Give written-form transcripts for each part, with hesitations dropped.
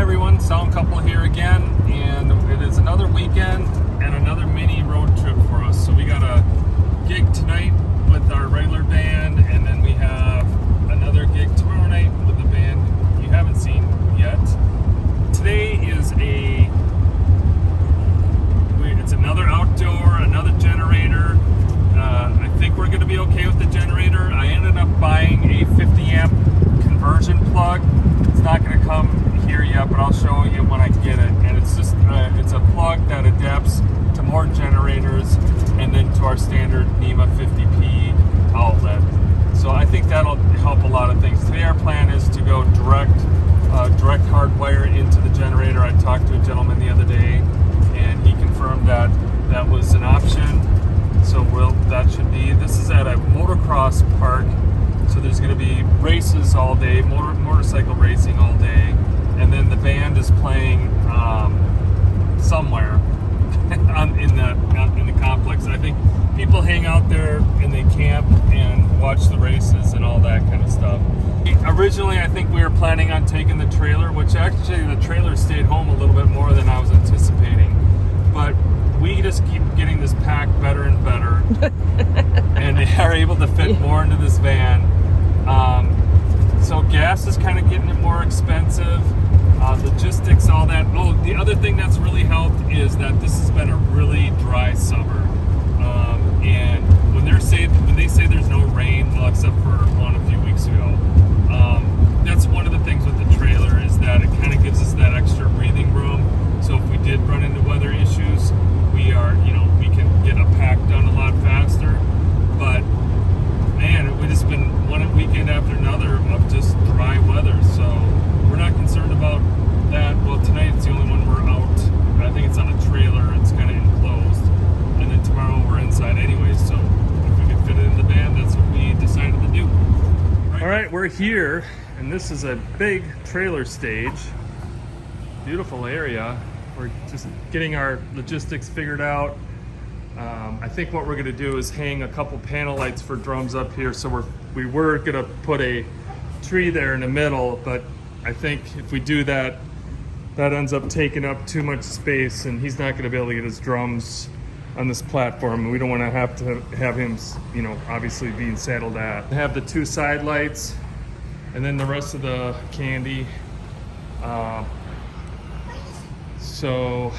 everyone, Sound Couple here again, and it is another weekend and another mini road trip for us. So we got a gig tonight with our regular band, and then we have another gig tomorrow night with the band you haven't seen yet. Today is it's another outdoor, another generator. I think we're going to be okay with the generator. I ended up buying a 50 amp conversion plug. It's not going to come here yet, but I'll show you when I get it. And it's just it's a plug that adapts to more generators and then to our standard NEMA 50P outlet. So I think that'll help a lot of things. Today our plan is to go direct hardwire into the generator. I talked to a gentleman the other day, and he confirmed that that was an option. So that should be. This is at a motocross park. So there's going to be races all day, motorcycle racing all day, and then the band is playing somewhere in the complex. I think people hang out there and they camp and watch the races and all that kind of stuff. Originally, I think we were planning on taking the trailer, which actually the trailer stayed home a little bit more than I was anticipating, but we just keep getting this pack better and better, and they are able to fit more into this van. So gas is kind of getting it more expensive. Logistics, all that. Oh, the other thing that's really helped is that this has been a really dry summer. And when they say there's no rain, well, except for one a few weeks ago, that's one of the things with the trailer is that it kind of gives us that extra breathing room. So if we did run into weather issues, we can get a pack done a lot faster. But man, we've just been one weekend after another of just dry weather, so we're not concerned about that. Well, tonight it's the only one we're out. I think it's on a trailer. It's kind of enclosed, and then tomorrow we're inside anyway. So if we can fit it in the van, that's what we decided to do. All right, we're here, and this is a big trailer stage. Beautiful area. We're just getting our logistics figured out. I think what we're going to do is hang a couple panel lights for drums up here. So we were going to put a tree there in the middle, but I think if we do that, that ends up taking up too much space, and he's not going to be able to get his drums on this platform. We don't want to have him, obviously being saddled at. Have the two side lights, and then the rest of the candy. So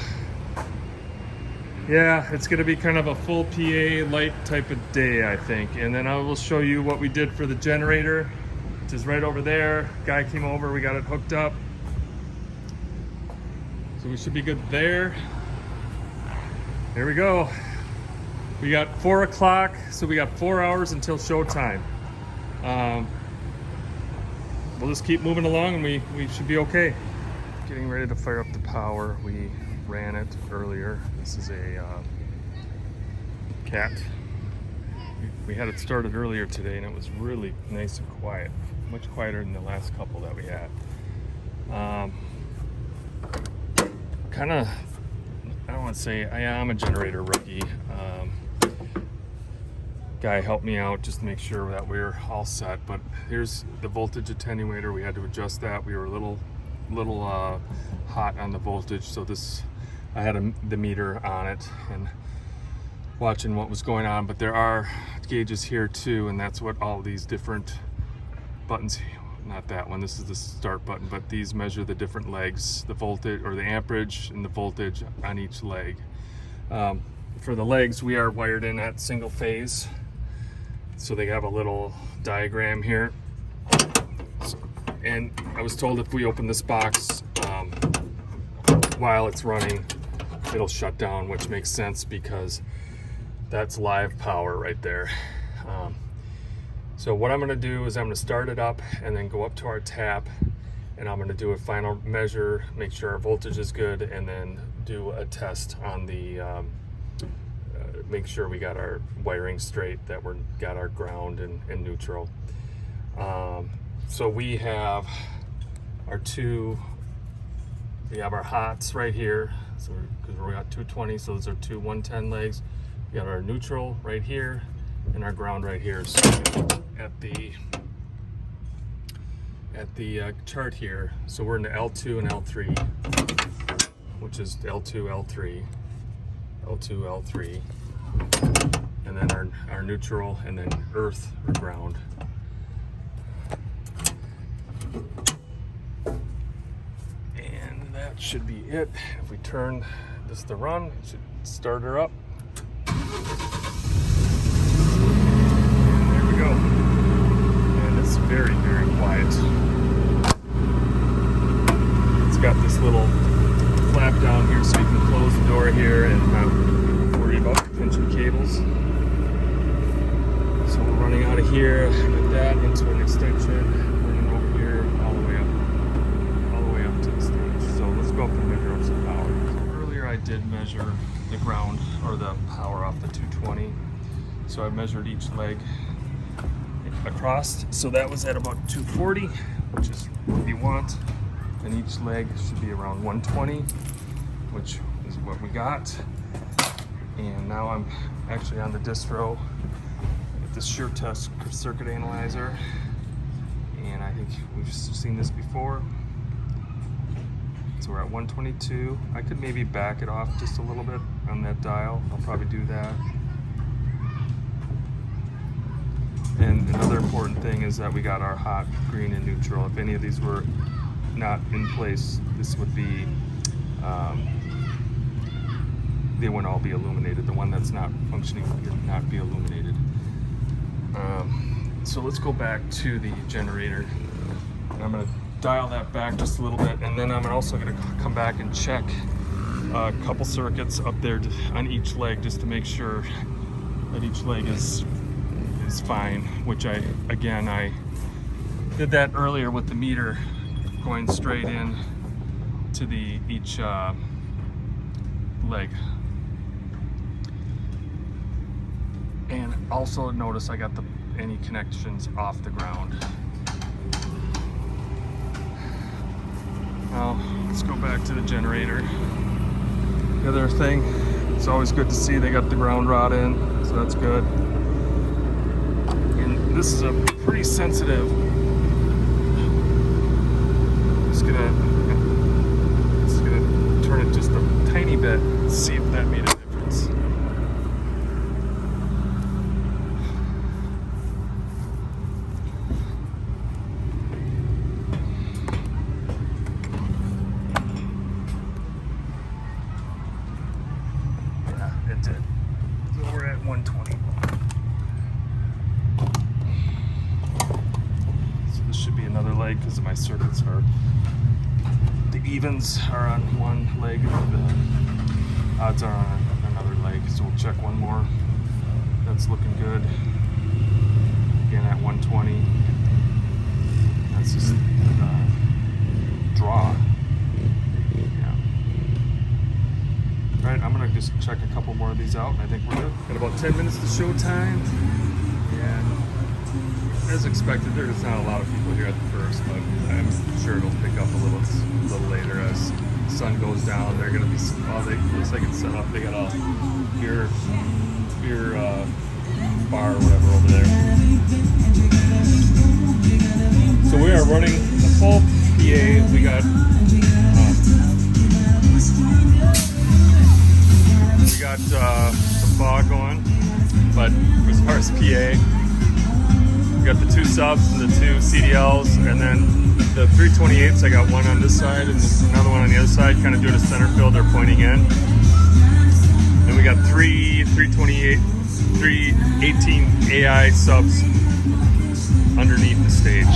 yeah, it's going to be kind of a full PA light type of day, I think. And then I will show you what we did for the generator, which is right over there. Guy came over, we got it hooked up. So we should be good there. There we go. We got 4 o'clock, so we got 4 hours until showtime. We'll just keep moving along, and we should be okay. Getting ready to fire up the power. We ran it earlier. This is a cat. We had it started earlier today, and it was really nice and quiet, much quieter than the last couple that we had. Kind of, I don't want to say I am a generator rookie. Guy helped me out just to make sure that we're all set, but here's the voltage attenuator. We had to adjust that. We were a little hot on the voltage, so I had the meter on it and watching what was going on. But there are gauges here too, and that's what all these different buttons, not that one, this is the start button, but these measure the different legs, the voltage or the amperage and the voltage on each leg. For the legs, we are wired in at single phase, so they have a little diagram here. And I was told if we open this box while it's running, it'll shut down, which makes sense because that's live power right there. So what I'm going to do is I'm going to start it up and then go up to our tap, and I'm going to do a final measure, make sure our voltage is good, and then do a test on the make sure we got our wiring straight, that we got our ground and neutral. So we have our hots right here, so because we got 220, so those are two 110 legs. We got our neutral right here and our ground right here. So at the at the chart here. So we're in the L2 and L3, which is L2, L3, L2, L3, and then our neutral, and then earth or ground. And that should be it. If we turn this to run, it should start her up. And there we go. And it's very, very quiet. It's got this little flap down here so you can close the door here and not worry about pinching cables. So we're running out of here with that into an extension, running over here all the way up to the stage. So let's go up and measure up some power. So earlier I did measure the ground or the power off the 220. So I measured each leg across. So that was at about 240, which is what you want. And each leg should be around 120, which is what we got. And now I'm actually on the Distro with the shear test circuit analyzer. And I think we've seen this before. So we're at 122. I could maybe back it off just a little bit on that dial. I'll probably do that. And another important thing is that we got our hot, green, and neutral. If any of these were not in place, this would be, they wouldn't all be illuminated. The one that's not functioning would not be illuminated. So let's go back to the generator. And I'm gonna dial that back just a little bit, and then I'm also gonna come back and check a couple circuits up there on each leg just to make sure that each leg is fine, which I did that earlier with the meter going straight in to each leg. And also notice I got any connections off the ground. Now let's go back to the generator. The other thing, it's always good to see they got the ground rod in, so that's good. And this is a pretty sensitive. Just gonna turn it just a tiny bit, see if that made a difference. Yeah, it did. So we're at 120. So this should be another leg because my circuits are. The evens are on one leg, and the odds are on another leg. So we'll check one more. That's looking good. Again at 120. That's just draw. Yeah. All right, I'm gonna just check a couple more of these out. I think we're good. Got about 10 minutes to showtime. And as expected, there's not a lot of people here at the first, but I'm sure it'll pick up a little later as the sun goes down. They're gonna be, looks like it's set up. They got a beer bar or whatever over there. So we are running a full PA. We got some fog going, but as far as PA, we got the two subs and the two CDLs, and then the 328s. I got one on this side and another one on the other side, kind of doing a center field. They're pointing in. And we got three 18 AI subs underneath the stage.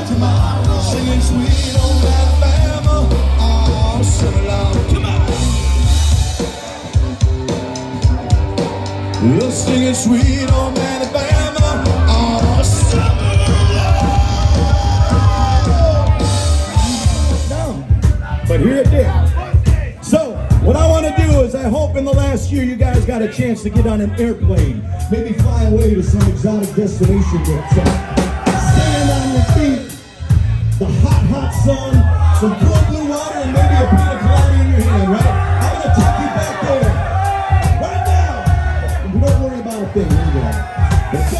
tomorrow. Singing sweet old Alabama all summer long. Come on. We're singing sweet old Alabama all summer long. But here it did. So, what I want to do is I hope in the last year you guys got a chance to get on an airplane. Maybe fly away to some exotic destination. Stand on your feet, the hot, hot sun, some cool blue water, and maybe a pina colada in your hand, right? I'm going to take you back there. Right now. And don't worry about a thing. Here we go. Let's go.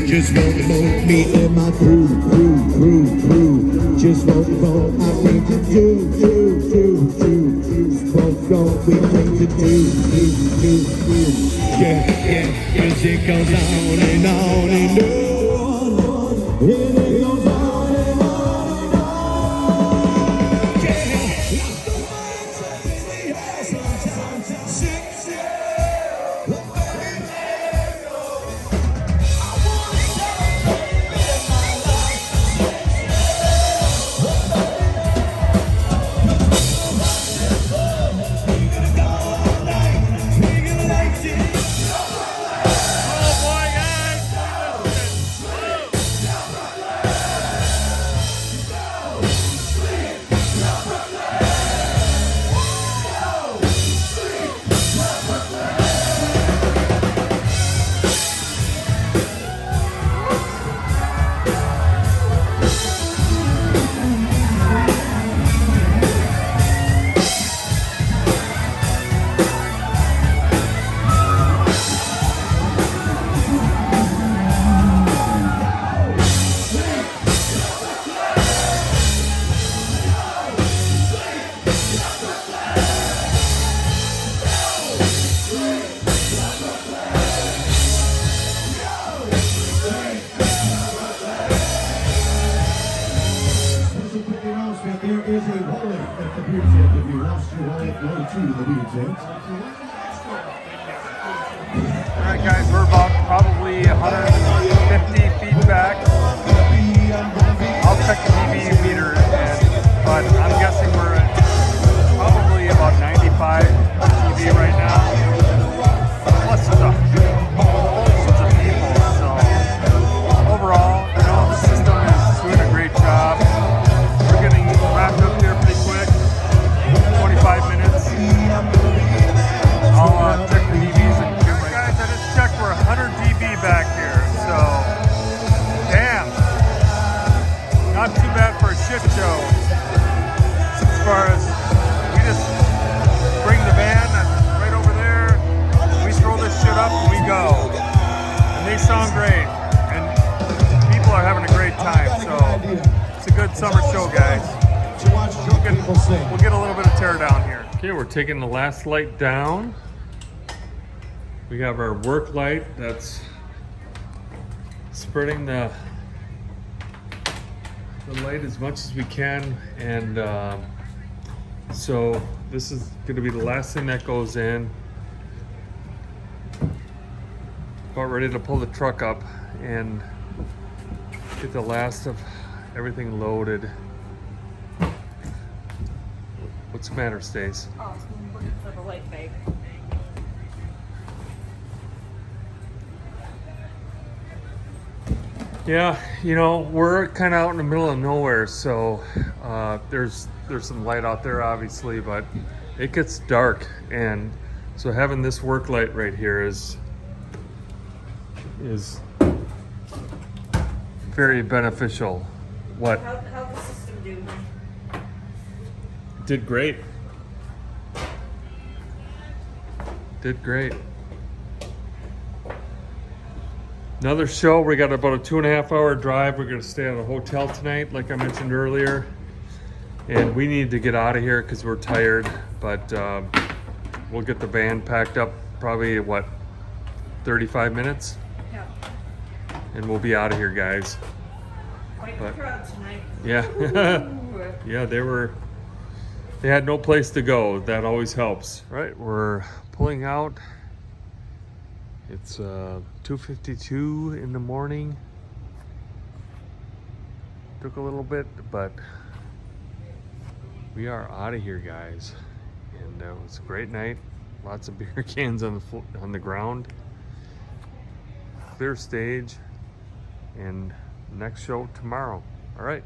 Just won't vote me and my crew. Just won't vote, I think to do. Just won't vote, we think to do. Yeah, cause it goes on and on and on. It goes on and on and on. Yeah, lost the mindset we had sometimes. is a wallet at the beer tent. If you lost your wallet, go to the beer tent. All right, guys, we're about probably 150 feet back. I'll check the dB meter, but I'm guessing we're at probably about 95 dB right now. Plus there's a whole bunch of people, so overall, you know, the system is doing a great job. We're getting wrapped up here pretty quick, 25 minutes. I'll check the dBs and get my guys. I just checked, we're 100 dB back here, so damn, not too bad for a shit show. As far as we just bring the van right over there, we throw this shit up and we go, and they sound great, and people are having a great time. So it's a good summer show, guys. We'll get a little bit of teardown here. Okay, we're taking the last light down. We have our work light that's spreading the light as much as we can, and so this is going to be the last thing that goes in. About ready to pull the truck up and get the last of everything loaded. What's the matter, Stace? Oh, I'm looking for the light bag. Yeah, you know, we're kind of out in the middle of nowhere, so there's some light out there, obviously, but it gets dark, and so having this work light right here is very beneficial. What? How'd the system do? Did great. Did great. Another show. We got about a 2.5 hour drive. We're gonna stay at a hotel tonight, like I mentioned earlier. And we need to get out of here because we're tired, but we'll get the van packed up probably, what, 35 minutes? Yeah. And we'll be out of here, guys. Quite the crowd tonight. Yeah. Yeah, they had no place to go. That always helps. Right, we're pulling out. It's 2:52 in the morning. Took a little bit, but we are out of here, guys. And it was a great night. Lots of beer cans on the ground. Clear stage, and next show tomorrow. All right.